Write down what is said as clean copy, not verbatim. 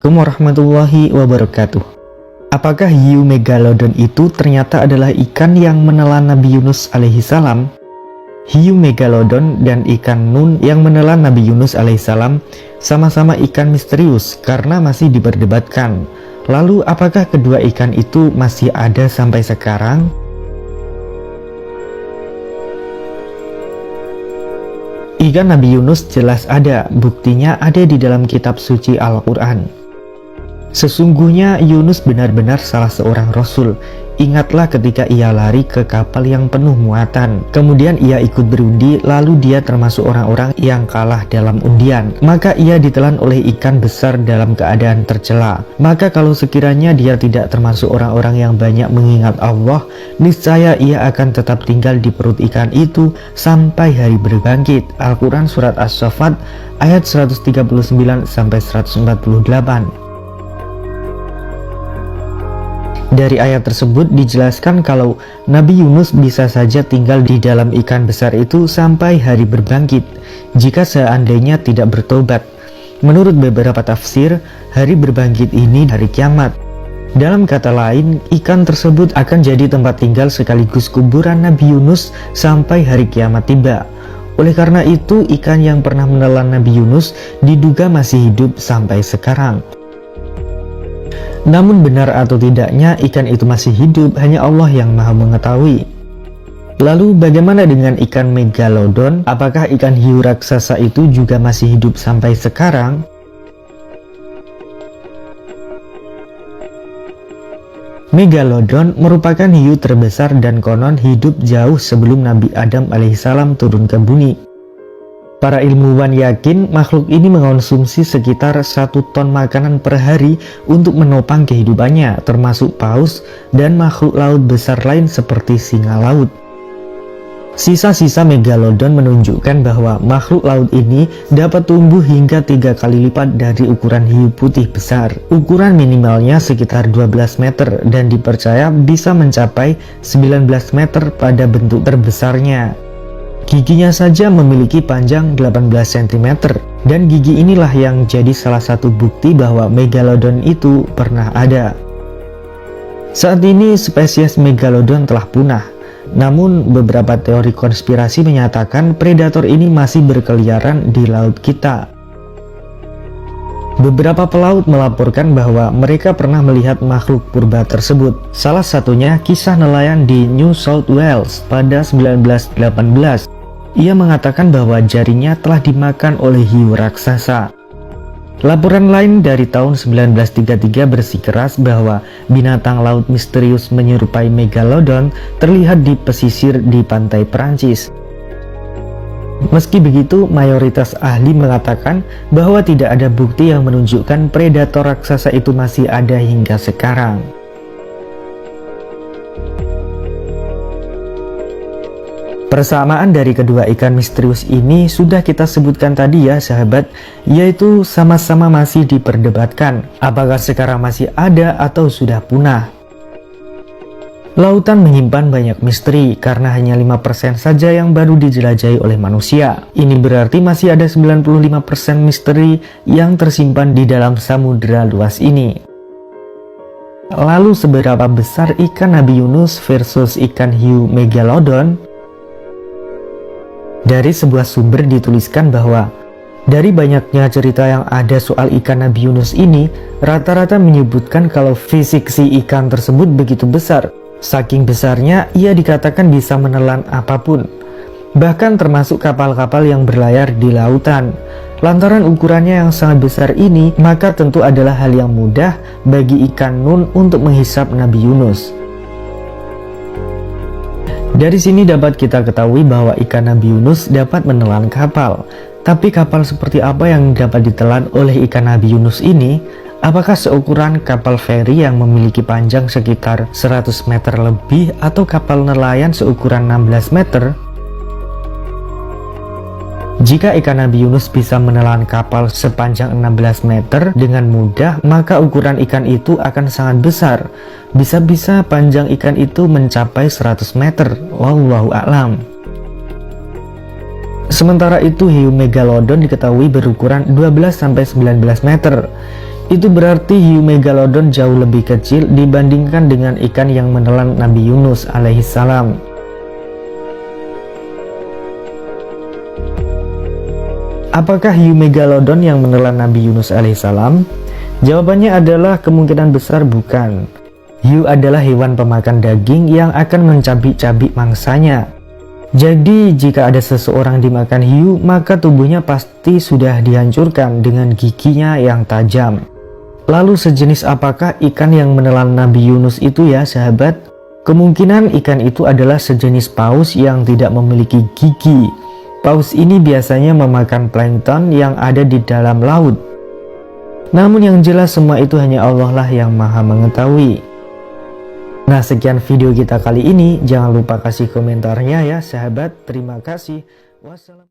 Assalamualaikum warahmatullahi wabarakatuh. Apakah hiu megalodon itu ternyata adalah ikan yang menelan Nabi Yunus alaihissalam? Hiu megalodon dan ikan nun yang menelan Nabi Yunus alaihissalam sama-sama ikan misterius karena masih diperdebatkan. Lalu apakah kedua ikan itu masih ada sampai sekarang? Ikan Nabi Yunus jelas ada, buktinya ada di dalam kitab suci Al-Quran. Sesungguhnya Yunus benar-benar salah seorang rasul. Ingatlah ketika ia lari ke kapal yang penuh muatan. Kemudian ia ikut berundi, lalu dia termasuk orang-orang yang kalah dalam undian. Maka ia ditelan oleh ikan besar dalam keadaan tercela. Maka kalau sekiranya dia tidak termasuk orang-orang yang banyak mengingat Allah, niscaya ia akan tetap tinggal di perut ikan itu sampai hari berbangkit. Al-Quran Surat As-Saffat ayat 139-148. Dari ayat tersebut dijelaskan kalau Nabi Yunus bisa saja tinggal di dalam ikan besar itu sampai hari berbangkit jika seandainya tidak bertobat. Menurut beberapa tafsir, hari berbangkit ini hari kiamat. Dalam kata lain, ikan tersebut akan jadi tempat tinggal sekaligus kuburan Nabi Yunus sampai hari kiamat tiba. Oleh karena itu, ikan yang pernah menelan Nabi Yunus diduga masih hidup sampai sekarang. Namun benar atau tidaknya ikan itu masih hidup hanya Allah yang maha mengetahui. Lalu bagaimana dengan ikan megalodon? Apakah ikan hiu raksasa itu juga masih hidup sampai sekarang? Megalodon merupakan hiu terbesar dan konon hidup jauh sebelum Nabi Adam alaihissalam turun ke bumi. Para ilmuwan yakin makhluk ini mengonsumsi sekitar 1 ton makanan per hari untuk menopang kehidupannya, termasuk paus dan makhluk laut besar lain seperti singa laut. Sisa-sisa megalodon menunjukkan bahwa makhluk laut ini dapat tumbuh hingga 3 kali lipat dari ukuran hiu putih besar. Ukuran minimalnya sekitar 12 meter dan dipercaya bisa mencapai 19 meter pada bentuk terbesarnya. Giginya saja memiliki panjang 18 cm dan gigi inilah yang jadi salah satu bukti bahwa megalodon itu pernah ada. Saat ini spesies megalodon telah punah, namun beberapa teori konspirasi menyatakan predator ini masih berkeliaran di laut kita. Beberapa pelaut melaporkan bahwa mereka pernah melihat makhluk purba tersebut. Salah satunya kisah nelayan di New South Wales pada 1918. Ia mengatakan bahwa jarinya telah dimakan oleh hiu raksasa. Laporan lain dari tahun 1933 bersikeras bahwa binatang laut misterius menyerupai megalodon terlihat di pesisir di pantai Perancis. Meski begitu, mayoritas ahli mengatakan bahwa tidak ada bukti yang menunjukkan predator raksasa itu masih ada hingga sekarang. Persamaan dari kedua ikan misterius ini sudah kita sebutkan tadi ya sahabat, yaitu sama-sama masih diperdebatkan apakah sekarang masih ada atau sudah punah. Lautan menyimpan banyak misteri karena hanya 5% saja yang baru dijelajahi oleh manusia. Ini berarti masih ada 95% misteri yang tersimpan di dalam samudera luas ini. Lalu seberapa besar ikan Nabi Yunus versus ikan hiu megalodon? Dari sebuah sumber dituliskan bahwa dari banyaknya cerita yang ada soal ikan Nabi Yunus ini, rata-rata menyebutkan kalau fisik si ikan tersebut begitu besar. Saking besarnya, ia dikatakan bisa menelan apapun, bahkan termasuk kapal-kapal yang berlayar di lautan. Lantaran ukurannya yang sangat besar ini, maka tentu adalah hal yang mudah bagi ikan nun untuk menghisap Nabi Yunus. Dari sini dapat kita ketahui bahwa ikan Nabi Yunus dapat menelan kapal. Tapi kapal seperti apa yang dapat ditelan oleh ikan Nabi Yunus ini? Apakah seukuran kapal feri yang memiliki panjang sekitar 100 meter lebih atau kapal nelayan seukuran 16 meter? Jika ikan Nabi Yunus bisa menelan kapal sepanjang 16 meter dengan mudah, maka ukuran ikan itu akan sangat besar. Bisa-bisa panjang ikan itu mencapai 100 meter. Wallahu a'lam. Sementara itu hiu megalodon diketahui berukuran 12-19 meter. Itu berarti hiu megalodon jauh lebih kecil dibandingkan dengan ikan yang menelan Nabi Yunus alaihissalam. Apakah hiu megalodon yang menelan Nabi Yunus alaihissalam? Jawabannya adalah kemungkinan besar bukan. Hiu adalah hewan pemakan daging yang akan mencabik-cabik mangsanya. Jadi jika ada seseorang dimakan hiu, maka tubuhnya pasti sudah dihancurkan dengan giginya yang tajam. Lalu sejenis apakah ikan yang menelan Nabi Yunus itu ya sahabat? Kemungkinan ikan itu adalah sejenis paus yang tidak memiliki gigi. Paus ini biasanya memakan plankton yang ada di dalam laut. Namun yang jelas semua itu hanya Allah lah yang maha mengetahui. Nah, sekian video kita kali ini. Jangan lupa kasih komentarnya ya sahabat. Terima kasih. Wassalam.